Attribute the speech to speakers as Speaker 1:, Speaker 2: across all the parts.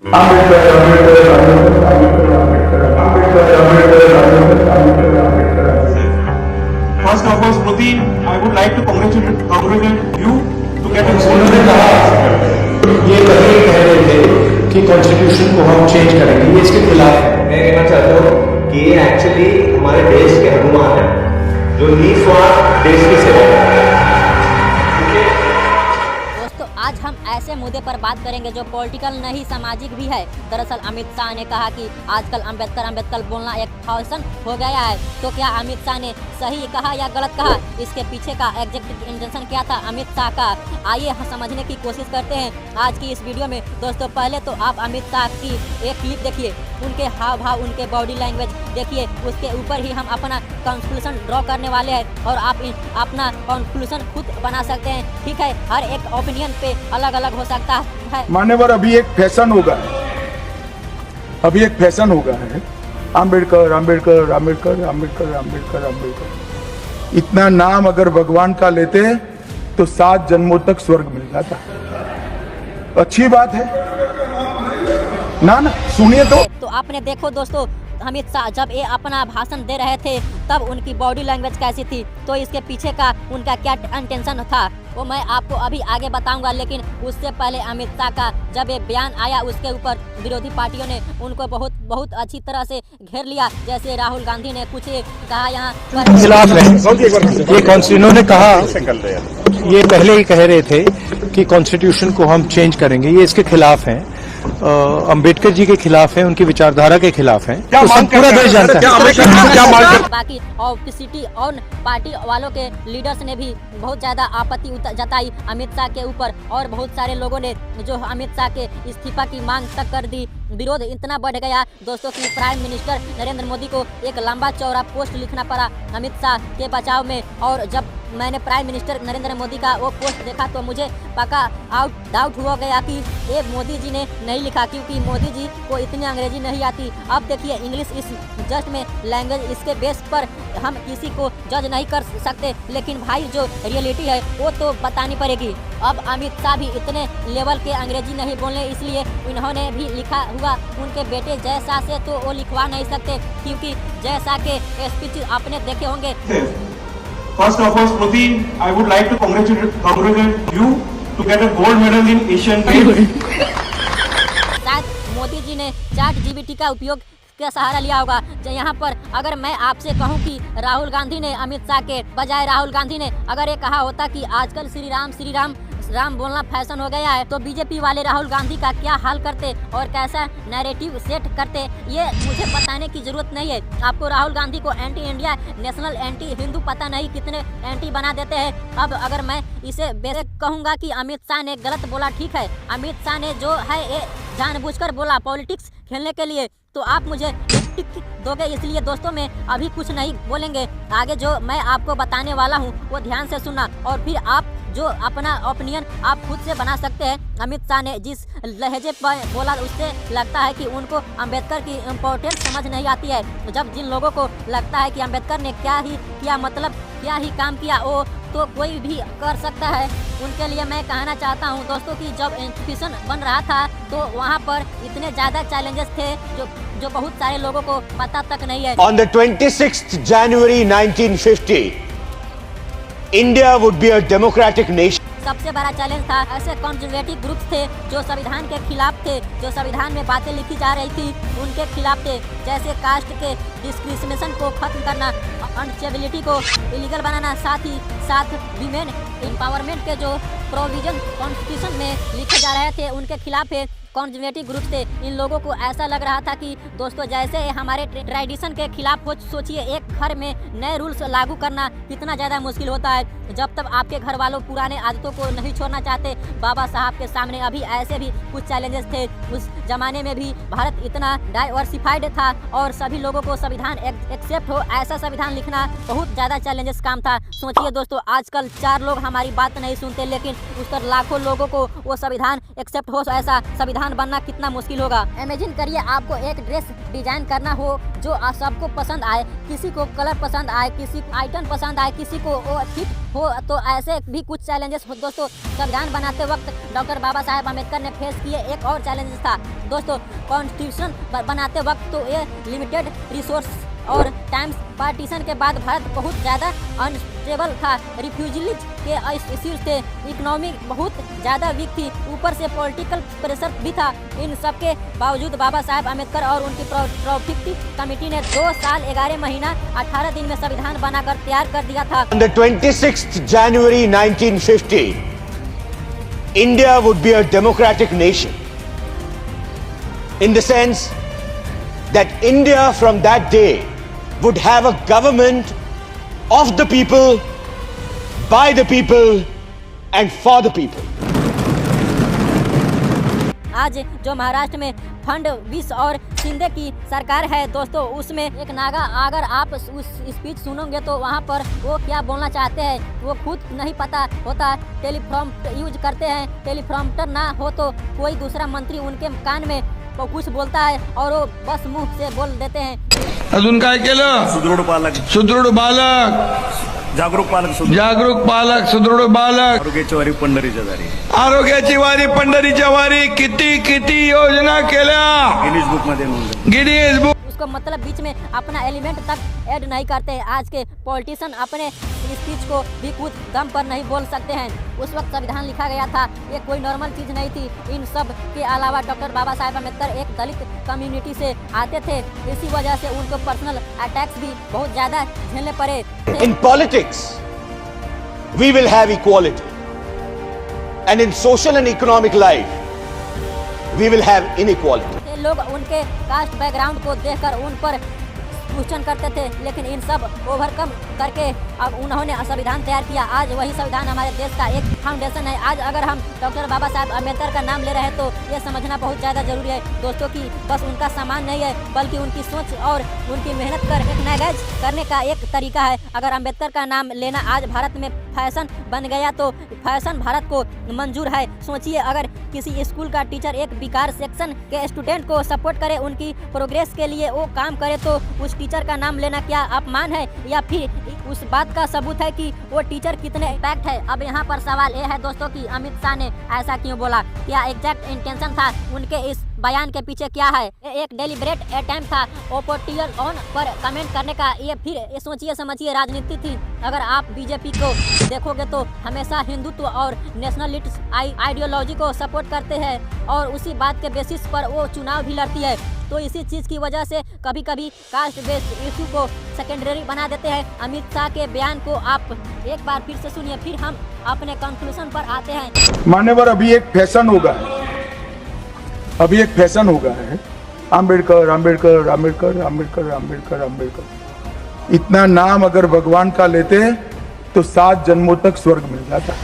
Speaker 1: First of all, Smriti, I would like to congratulate you to get a
Speaker 2: उन्होंने कहा ये पहले ही कह रहे थे कि कॉन्स्टिट्यूशन को हम चेंज करेंगे, ये इसके खिलाफ है।
Speaker 3: मैं कहना चाहता हूँ कि ये एक्चुअली हमारे देश के हनुमान हैं जो निस्वार्थ देश की सेवा करते हैं।
Speaker 4: दोस्तों आज हम ऐसे मुद्दे पर बात करेंगे जो पॉलिटिकल नहीं सामाजिक भी है। दरअसल अमित शाह ने कहा कि आजकल अंबेडकर बोलना एक फैशन हो गया है। तो क्या अमित शाह ने सही कहा या गलत कहा, इसके पीछे का एग्जैक्ट इंटेंशन क्या था अमित शाह का, आइए समझने की कोशिश करते हैं आज की इस वीडियो में। दोस्तों पहले तो आप अमित शाह की एक क्लिप देखिए, उनके हाव भाव, उनके बॉडी लैंग्वेज देखिए, उसके ऊपर ही हम अपना कंक्लूजन ड्रॉ करने वाले हैं और आप अपना कंक्लूजन खुद बना सकते हैं। ठीक है, हर एक ओपिनियन पे अलग अलग हो सकता है।
Speaker 5: मान्यवर, अभी एक फैशन होगा, अभी एक फैशन होगा है अंबेडकर अंबेडकर अंबेडकर अंबेडकर अंबेडकर अंबेडकर। इतना नाम अगर भगवान का लेते तो 7 जन्मों तक स्वर्ग मिल जाता। अच्छी बात है ना सुनिए तो
Speaker 4: आपने देखो दोस्तों, अमित शाह जब ये अपना भाषण दे रहे थे तब उनकी बॉडी लैंग्वेज कैसी थी, तो इसके पीछे का उनका क्या इंटेंशन था वो मैं आपको अभी आगे बताऊंगा। लेकिन उससे पहले अमित शाह का जब ये बयान आया उसके ऊपर विरोधी पार्टियों ने उनको बहुत अच्छी तरह से घेर लिया। जैसे राहुल गांधी ने कुछ कहा यहाँ
Speaker 2: खिलाफ है ये इन्होंने कहा, ये पहले ही कह रहे थे कि कॉन्स्टिट्यूशन को हम चेंज करेंगे, ये इसके खिलाफ हैं, अंबेडकर जी के खिलाफ हैं, उनकी विचारधारा के खिलाफ हैं। तो पूरा देश जानता है।
Speaker 4: बाकी ऑपोजिट और पार्टी वालों के लीडर्स ने भी बहुत ज्यादा आपत्ति जताई अमित शाह के ऊपर और बहुत सारे लोगों ने जो अमित शाह के इस्तीफा की मांग तक कर दी। विरोध इतना बढ़ गया दोस्तों कि प्राइम मिनिस्टर नरेंद्र मोदी को एक लंबा चौड़ा पोस्ट लिखना पड़ा अमित शाह के बचाव में। और जब मैंने प्राइम मिनिस्टर नरेंद्र मोदी का वो पोस्ट देखा तो मुझे पक्का डाउट हुआ गया कि ये मोदी जी ने नहीं लिखा, क्योंकि मोदी जी को इतनी अंग्रेजी नहीं आती। अब देखिए इंग्लिश इस जस्ट में लैंग्वेज, इसके बेस पर हम किसी को जज नहीं कर सकते, लेकिन भाई जो रियलिटी है वो तो बतानी पड़ेगी। अब अमित शाह भी इतने लेवल के अंग्रेजी नहीं बोलने, इसलिए इन्होंने भी लिखा हुआ उनके बेटे जय शाह से तो वो लिखवा नहीं सकते, क्योंकि जय शाह के स्पीच आपने देखे होंगे।
Speaker 1: First of all, Smriti, I would like to congratulate you to get a gold medal in Asian Games.
Speaker 4: शायद मोदी जी ने ChatGPT का उपयोग का सहारा लिया होगा। यहाँ पर अगर मैं आपसे कहूँ कि राहुल गांधी ने अमित शाह के बजाय राहुल गांधी ने अगर ये कहा होता कि आजकल श्री राम बोलना फैशन हो गया है, तो बीजेपी वाले राहुल गांधी का क्या हाल करते और कैसा नैरेटिव सेट करते, ये मुझे बताने की जरूरत नहीं है। आपको राहुल गांधी को anti India, national anti Hindu पता नहीं कितने एंटी बना देते हैं। अब अगर मैं इसे बेसिक कहूँगा कि अमित शाह ने गलत बोला, ठीक है, अमित शाह ने जो है ये जानबूझकर बोला पॉलिटिक्स खेलने के लिए, तो आप मुझे टिक दोगे। इसलिए दोस्तों मैं अभी कुछ नहीं बोलेंगे, आगे जो मैं आपको बताने वाला हूँ वो ध्यान से सुनना और फिर आप जो अपना ओपिनियन आप खुद से बना सकते हैं। अमित शाह ने जिस लहजे पर बोला उससे लगता है कि उनको अंबेडकर की इम्पोर्टेंस समझ नहीं आती है। जब जिन लोगों को लगता है कि अंबेडकर ने क्या ही किया, मतलब क्या ही काम किया, वो तो कोई भी कर सकता है। उनके लिए मैं कहना चाहता हूं दोस्तों कि जब इंस्टीट्यूशन बन रहा था तो वहां पर इतने ज़्यादा चैलेंजेस थे जो बहुत सारे लोगों को पता तक नहीं है।
Speaker 3: On the 26th January 1950, India would be a democratic nation.
Speaker 4: सबसे बड़ा चैलेंज था ऐसे कंजर्वेटिव ग्रुप्स थे जो संविधान के खिलाफ थे, जो संविधान में बातें लिखी जा रही थी उनके खिलाफ थे, जैसे कास्ट के डिस्क्रिमिनेशन को खत्म करना, अनस्टेबिलिटी को इलीगल बनाना, साथ ही साथ वीमेन एम्पावरमेंट के जो प्रोविजन कॉन्स्टिट्यूशन में लिखे जा रहे थे उनके खिलाफ है। कंजर्वेटिव ग्रुप थे, इन लोगों को ऐसा लग रहा था कि दोस्तों जैसे हमारे ट्रेडिशन के खिलाफ हो, सोचिए एक घर में नए रूल्स लागू करना कितना ज़्यादा मुश्किल होता है जब तक आपके घर वालों पुराने आदतों को नहीं छोड़ना चाहते। बाबा साहब के सामने अभी ऐसे भी कुछ चैलेंजेस थे। उस जमाने में भी भारत इतना डाइवर्सिफाइड था और सभी लोगों को संविधान एक्सेप्ट हो ऐसा संविधान लिखना बहुत ज़्यादा चैलेंजेस काम था। सोचिए दोस्तों आजकल 4 लोग हमारी बात नहीं सुनते, लेकिन उस पर लाखों लोगों को वो संविधान एक्सेप्ट हो ऐसा संविधान संविधान बनना कितना मुश्किल होगा। इमेजिन करिए आपको एक ड्रेस डिजाइन करना हो जो सबको पसंद आए, किसी को कलर पसंद आए, किसी को आइटम पसंद आए, किसी को वो फिट हो। तो ऐसे भी कुछ चैलेंजेस दोस्तों संविधान बनाते वक्त डॉक्टर बाबा साहेब अम्बेडकर ने फेस किए। एक और चैलेंज था दोस्तों कॉन्स्टिट्यूशन बनाते वक्त, तो ये लिमिटेड रिसोर्स और टाइम्स पार्टीशन के बाद भारत बहुत ज़्यादा अनस्टेबल था, रिफ्यूजीज के इश्यूज थे, इकोनॉमी बहुत ज़्यादा वीक थी, ऊपर से पॉलिटिकल प्रेशर भी था। इन सब के बावजूद बाबा साहेब अम्बेडकर और उनकी प्रोफिक्टी कमेटी ने 2 साल 11 महीना 18 दिन में संविधान बनाकर तैयार कर दिया था।
Speaker 6: On the 26th January 1950, India would be a democratic nation in the sense that India from that day would have a government of the people, by the people and for the people.
Speaker 4: आज जो महाराष्ट्र में फडणवीस और शिंदे की सरकार है दोस्तों, उसमें एक नागा, अगर आप उस स्पीच सुनोगे तो वहाँ पर वो क्या बोलना चाहते हैं वो खुद नहीं पता होता। टेलीप्रॉम्प्टर यूज करते हैं, टेलीप्रॉम्प्टर ना हो तो कोई दूसरा मंत्री उनके कान में वो कुछ बोलता है और वो बस मुंह से बोल देते हैं।
Speaker 7: अजून काय केलं?
Speaker 8: सुदृढ पालक,
Speaker 7: सुदृढ बालक,
Speaker 8: जागरूक पालक,
Speaker 7: जागरूक पालक, सुदृढ बालक,
Speaker 8: आरोग्याची वारी पंढरीच्या दारी,
Speaker 7: आरोग्याची वारी पंढरीच्या वारी, किती किती योजना केल्या
Speaker 8: गिनीज बुक मध्ये नोंद झाली.
Speaker 7: Guinness book.
Speaker 4: उसको मतलब बीच में अपना एलिमेंट तक ऐड नहीं करते। आज के पॉलिटिशियन अपने स्पीच को भी खुद दम पर नहीं बोल सकते हैं। उस वक्त संविधान लिखा गया था, ये कोई नॉर्मल चीज़ नहीं थी। इन सब के अलावा डॉक्टर बाबा साहेब अम्बेडकर एक दलित कम्युनिटी से आते थे, इसी वजह से उनको पर्सनल अटैक्स भी बहुत ज़्यादा झेलने पड़े।
Speaker 6: In politics, we will have equality. And in social and economic life, we will have inequality.
Speaker 4: लोग उनके कास्ट बैकग्राउंड को देखकर उन पर क्वेश्चन करते थे, लेकिन इन सब ओवरकम करके अब उन्होंने संविधान तैयार किया। आज वही संविधान हमारे देश का एक फाउंडेशन है। आज अगर हम डॉक्टर बाबा साहेब अम्बेडकर का नाम ले रहे हैं तो ये समझना बहुत ज़्यादा जरूरी है दोस्तों कि बस उनका सामान नहीं है, बल्कि उनकी सोच और उनकी मेहनत कर एक नैगेज करने का एक तरीका है। अगर अम्बेडकर का नाम लेना आज भारत में फैशन बन गया तो फैशन भारत को मंजूर है। सोचिए अगर किसी स्कूल का टीचर एक बेकार सेक्शन के स्टूडेंट को सपोर्ट करे, उनकी प्रोग्रेस के लिए वो काम करे, तो उस टीचर का नाम लेना क्या अपमान है या फिर उस बात का सबूत है कि वो टीचर कितने इम्पैक्ट है। अब यहाँ पर सवाल ये है दोस्तों कि अमित शाह ने ऐसा क्यों बोला, क्या एग्जैक्ट इंटेंशन था उनके इस बयान के पीछे क्या है। एक डेलिब्रेट अटेम्प्ट था ओपोर्टियल ऑन पर कमेंट करने का। ये फिर सोचिए समझिए राजनीति थी। अगर आप बीजेपी को देखोगे तो हमेशा हिंदुत्व और नेशनलिस्ट आइडियोलॉजी को सपोर्ट करते हैं और उसी बात के बेसिस पर वो चुनाव भी लड़ती है। तो इसी चीज़ की वजह से कभी कभी कास्ट बेस्ड इशू को सेकेंडरी बना देते हैं। अमित शाह के बयान को आप एक बार फिर से सुनिए, फिर हम अपने कंक्लूजन पर आते हैं।
Speaker 5: मान्यवर, अभी एक फैशन होगा, अभी एक फैशन होगा है आम्बेडकर आम्बेडकर आम्बेडकर आम्बेडकर आम्बेडकर आम्बेडकर। इतना नाम अगर भगवान का लेते तो 7 जन्मों तक स्वर्ग मिल जाता।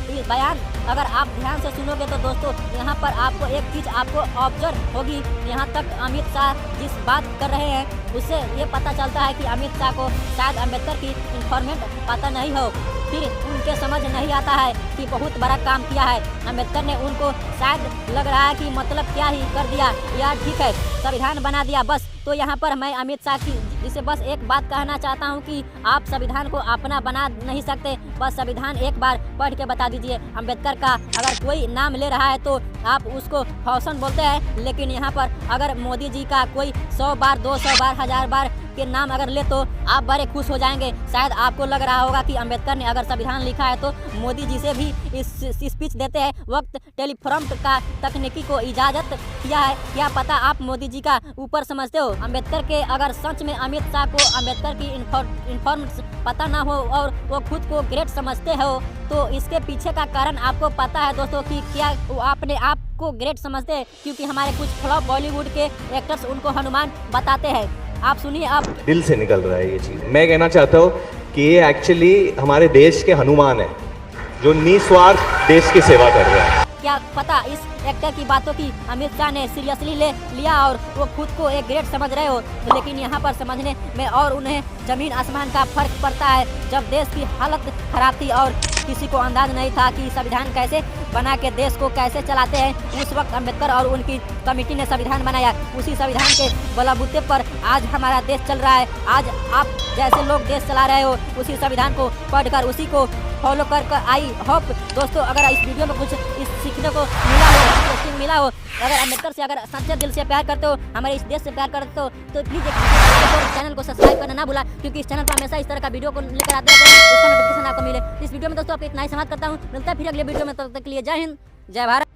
Speaker 4: ये बयान अगर आप ध्यान से सुनोगे तो दोस्तों यहाँ पर आपको एक चीज़ आपको ऑब्जर्व होगी। यहाँ तक अमित शाह जिस बात कर रहे हैं उससे ये पता चलता है कि अमित शाह को शायद अम्बेडकर की इन्फॉर्मेट पता नहीं हो, फिर उनके समझ नहीं आता है कि बहुत बड़ा काम किया है अम्बेडकर ने। उनको शायद लग रहा है कि मतलब क्या ही कर दिया यार, ठीक है संविधान बना दिया बस। तो यहाँ पर मैं अमित शाह की जिसे बस एक बात कहना चाहता हूँ कि आप संविधान को अपना बना नहीं सकते, बस संविधान एक बार पढ़ के बता दीजिए। अम्बेडकर का अगर कोई नाम ले रहा है तो आप उसको फैशन बोलते हैं, लेकिन यहाँ पर अगर मोदी जी का कोई 100 बार 200 बार 1000 बार के नाम अगर ले तो आप बड़े खुश हो जाएंगे। शायद आपको लग रहा होगा कि अम्बेडकर ने अगर संविधान लिखा है तो मोदी जी से भी इस स्पीच देते हैं वक्त टेलीप्रॉम्प्ट का तकनीकी को इजाज़त किया है। क्या पता आप मोदी जी का ऊपर समझते हो। अम्बेडकर के अगर सच में अमित शाह को अम्बेडकर की इन्फॉर्मेशन पता ना हो और वो खुद को ग्रेट समझते हो तो इसके पीछे का कारण आपको पता है दोस्तों कि क्या वो अपने आप को ग्रेट समझते हैं, क्योंकि हमारे कुछ फ्लॉप बॉलीवुड के एक्टर्स उनको हनुमान बताते हैं। आप सुनिए, आप
Speaker 3: दिल से निकल रहा है ये चीज़। मैं कहना चाहता हूँ कि ये एक्चुअली हमारे देश के हनुमान है जो निस्वार्थ देश की सेवा कर रहे हैं।
Speaker 4: क्या पता इस एक्टर की बातों की अमित शाह ने सीरियसली ले लिया और वो खुद को एक ग्रेट समझ रहे हो, लेकिन यहाँ पर समझने में और उन्हें जमीन आसमान का फर्क पड़ता है। जब देश की हालत खराब थी और किसी को अंदाज नहीं था कि संविधान कैसे बना के देश को कैसे चलाते हैं। उस वक्त अम्बेडकर और उनकी कमेटी ने संविधान बनाया, उसी संविधान के बलबूते पर आज हमारा देश चल रहा है। आज आप जैसे लोग देश चला रहे हो, उसी संविधान को पढ़कर उसी को फॉलो कर आई होप दोस्तों अगर इस वीडियो में कुछ इस सीखने को मिला हो, अगर अम्बेडकर से अगर सच्चे दिल से प्यार करते हो, हमारे इस देश से प्यार करते हो, तो प्लीज़ चैनल को सब्सक्राइब करना ना भूला, क्योंकि इस चैनल पर हमेशा इस तरह का वीडियो को लेकर आते रहते हैं, उसका नोटिफिकेशन आपको मिले। इस वीडियो में दोस्तों आपको इतना ही समाप्त करता हूँ, मिलता है फिर अगले वीडियो में, तब तक के लिए जय हिंद, जय भारत।